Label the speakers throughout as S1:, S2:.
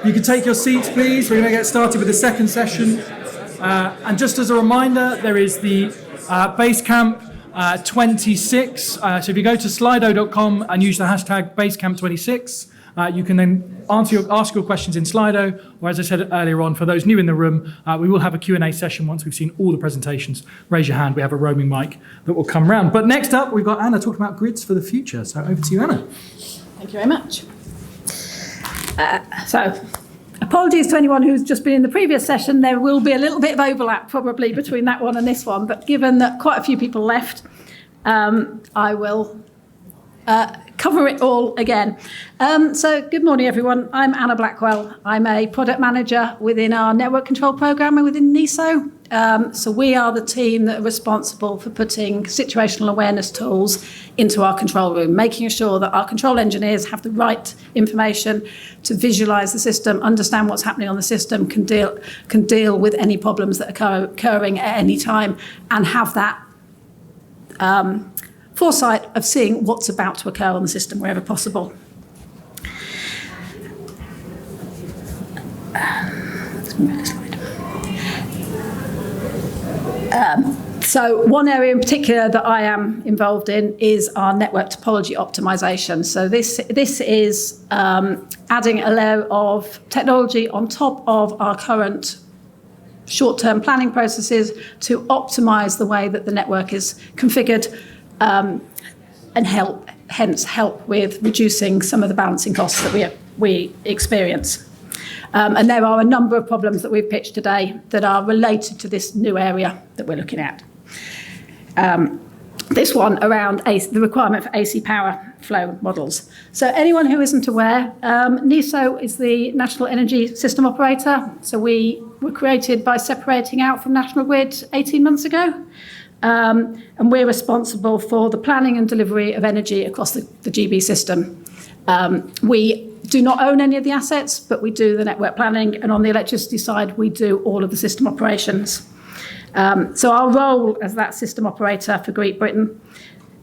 S1: You can take your seats, please. We're going to get started with the second session. And just as a reminder, there is the Basecamp 26. So if you go to slido.com and use the hashtag Basecamp26, you can then ask your questions in Slido, or as I said earlier on, for those new in the room, we will have a Q&A session once we've seen all the presentations. Raise your hand, we have a roaming mic that will come round. But next up, we've got Anna talking about grids for the future. So over to you, Anna.
S2: Thank you very much. So apologies to anyone who's just been in the previous session. There will be a little bit of overlap probably between that one and this one, but given that quite a few people left, I will cover it all again. So good morning, everyone. I'm Anna Blackwell. I'm a product manager within our network control program and within NESO. So we are the team that are responsible for putting situational awareness tools into our control room, making sure that our control engineers have the right information to visualize the system, understand what's happening on the system, can deal with any problems that are occurring at any time, and have that foresight of seeing what's about to occur on the system wherever possible. Let's move the slide. So one area in particular that I am involved in is our network topology optimization. So this is adding a layer of technology on top of our current short-term planning processes to optimize the way that the network is configured, and hence help with reducing some of the balancing costs that we experience. And there are a number of problems that we've pitched today that are related to this new area that we're looking at. This one around the requirement for AC power flow models. So anyone who isn't aware, NESO is the National Energy System Operator. So we were created by separating out from National Grid 18 months ago. And we're responsible for the planning and delivery of energy across the GB system. We do not own any of the assets, but we do the network planning. And on the electricity side, we do all of the system operations. So our role as that system operator for Great Britain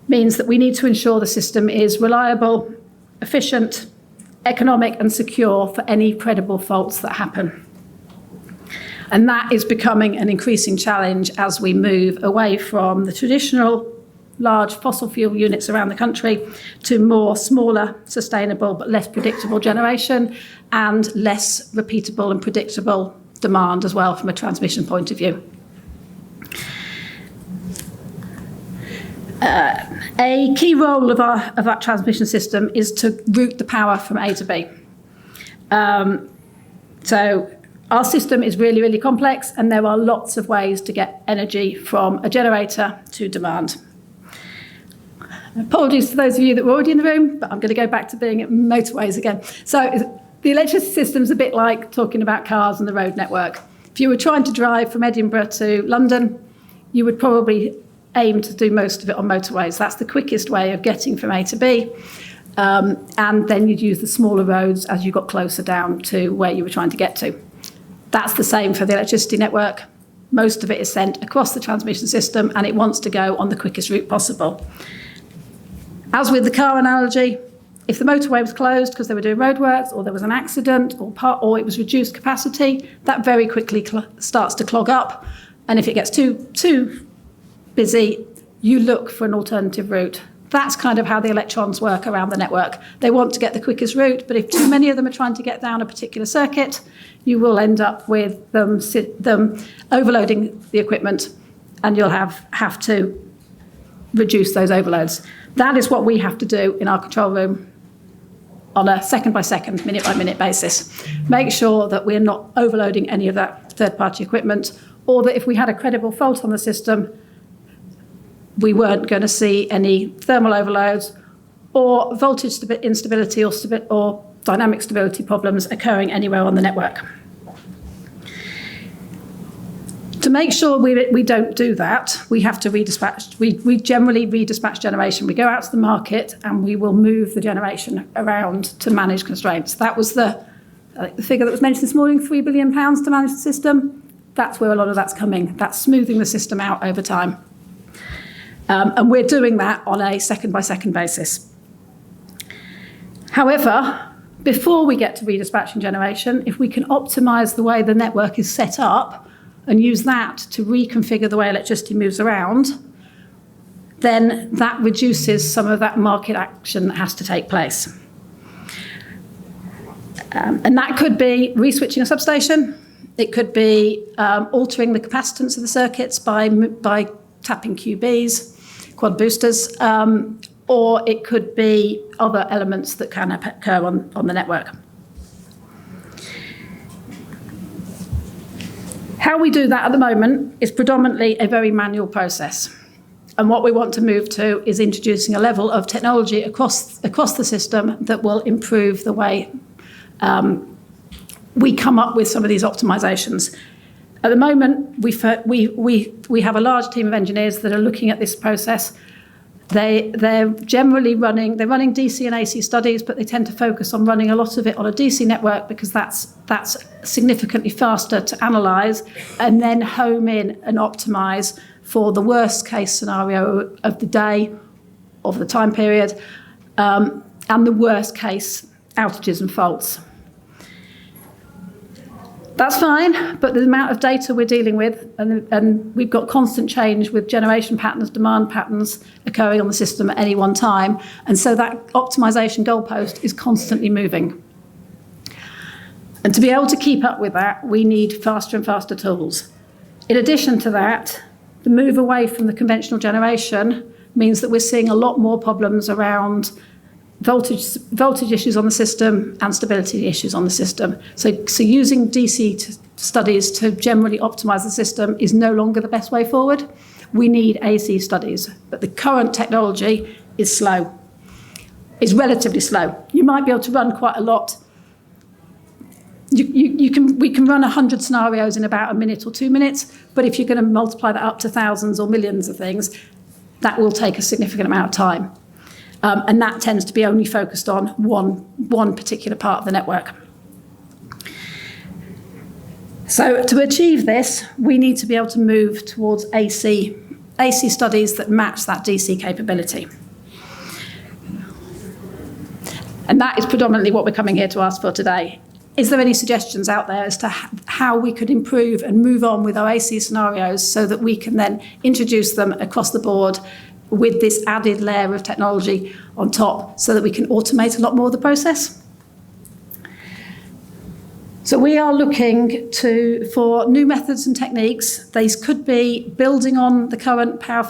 S2: means that we need to ensure the system is reliable, efficient, economic and secure for any credible faults that happen. And that is becoming an increasing challenge as we move away from the traditional large fossil fuel units around the country to more smaller, sustainable but less predictable generation and less repeatable and predictable demand as well from a transmission point of view. A key role of that transmission system is to route the power from A to B. So our system is really, really complex, and there are lots of ways to get energy from a generator to demand. Apologies to those of you that were already in the room, but I'm going to go back to being at motorways again. So the electricity system is a bit like talking about cars and the road network. If you were trying to drive from Edinburgh to London, you would probably aim to do most of it on motorways. That's the quickest way of getting from A to B. And then you'd use the smaller roads as you got closer down to where you were trying to get to. That's the same for the electricity network. Most of it is sent across the transmission system, and it wants to go on the quickest route possible. As with the car analogy, if the motorway was closed because they were doing roadworks, or there was an accident, or it was reduced capacity, that very quickly starts to clog up. And if it gets too busy, you look for an alternative route. That's kind of how the electrons work around the network. They want to get the quickest route, but if too many of them are trying to get down a particular circuit, you will end up with them overloading the equipment, and you'll have to reduce those overloads. That is what we have to do in our control room on a second-by-second, minute-by-minute basis. Make sure that we're not overloading any of that third-party equipment, or that if we had a credible fault on the system, we weren't going to see any thermal overloads or voltage instability or dynamic stability problems occurring anywhere on the network. To make sure we don't do that, we have to redispatch. We generally redispatch generation. We go out to the market and we will move the generation around to manage constraints. That was the figure that was mentioned this morning, £3 billion to manage the system. That's where a lot of that's coming. That's smoothing the system out over time. And we're doing that on a second-by-second basis. However, before we get to redispatching generation, if we can optimise the way the network is set up and use that to reconfigure the way electricity moves around, then that reduces some of that market action that has to take place. And that could be reswitching a substation. It could be altering the capacitance of the circuits by tapping QBs, quad boosters, or it could be other elements that can occur on the network. How we do that at the moment is predominantly a very manual process. And what we want to move to is introducing a level of technology across the system that will improve the way we come up with some of these optimizations. At the moment, we have a large team of engineers that are looking at this process. They're generally running DC and AC studies, but they tend to focus on running a lot of it on a DC network because that's significantly faster to analyse and then home in and optimise for the worst case scenario of the day, of the time period, and the worst case outages and faults. That's fine, but the amount of data we're dealing with, and we've got constant change with generation patterns, demand patterns occurring on the system at any one time, and so that optimisation goalpost is constantly moving. And to be able to keep up with that, we need faster and faster tools. In addition to that, the move away from the conventional generation means that we're seeing a lot more problems around voltage issues on the system and stability issues on the system. So using DC studies to generally optimise the system is no longer the best way forward. We need AC studies, but the current technology is slow. It's relatively slow. You might be able to run quite a lot. We can run 100 scenarios in about a minute or 2 minutes, but if you're going to multiply that up to thousands or millions of things, that will take a significant amount of time. And that tends to be only focused on one particular part of the network. So to achieve this, we need to be able to move towards AC studies that match that DC capability. And that is predominantly what we're coming here to ask for today. Is there any suggestions out there as to how we could improve and move on with our AC scenarios so that we can then introduce them across the board with this added layer of technology on top so that we can automate a lot more of the process? So we are looking for new methods and techniques. These could be building on the current power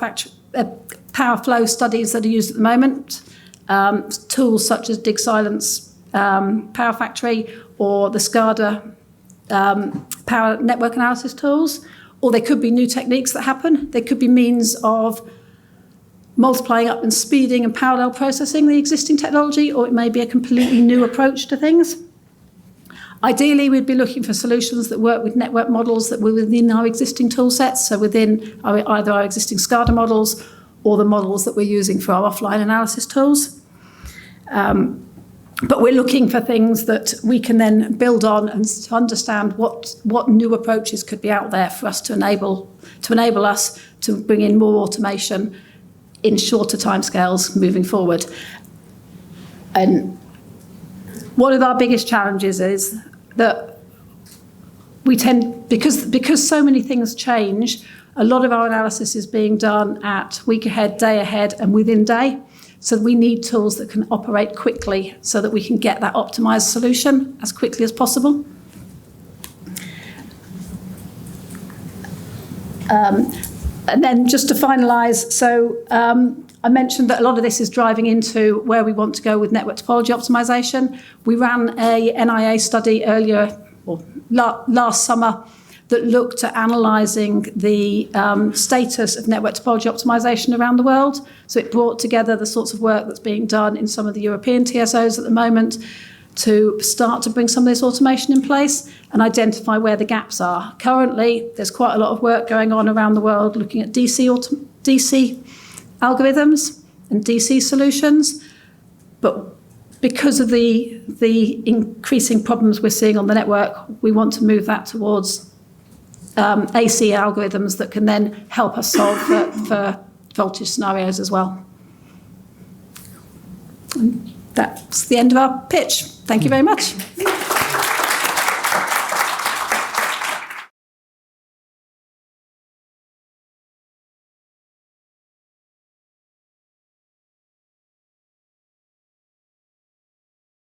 S2: flow studies that are used at the moment, tools such as Dig Silence Power Factory or the SCADA power network analysis tools, or they could be new techniques that happen. They could be means of multiplying up and speeding and parallel processing the existing technology, or it may be a completely new approach to things. Ideally, we'd be looking for solutions that work with network models that were within our existing tool sets, so within either our existing SCADA models or the models that we're using for our offline analysis tools. But we're looking for things that we can then build on and to understand what new approaches could be out there for us to enable us to bring in more automation in shorter timescales moving forward. And one of our biggest challenges is that we tend, because so many things change, a lot of our analysis is being done at week ahead, day ahead, and within day. So we need tools that can operate quickly so that we can get that optimized solution as quickly as possible. And then just to finalise, so I mentioned that a lot of this is driving into where we want to go with network topology optimisation. We ran a NIA study last summer that looked at analysing the status of network topology optimisation around the world. So it brought together the sorts of work that's being done in some of the European TSOs at the moment to start to bring some of this automation in place and identify where the gaps are. Currently, there's quite a lot of work going on around the world looking at DC algorithms and DC solutions, but because of the increasing problems we're seeing on the network, we want to move that towards AC algorithms that can then help us solve for voltage scenarios as well. That's the end of our pitch. Thank you very much.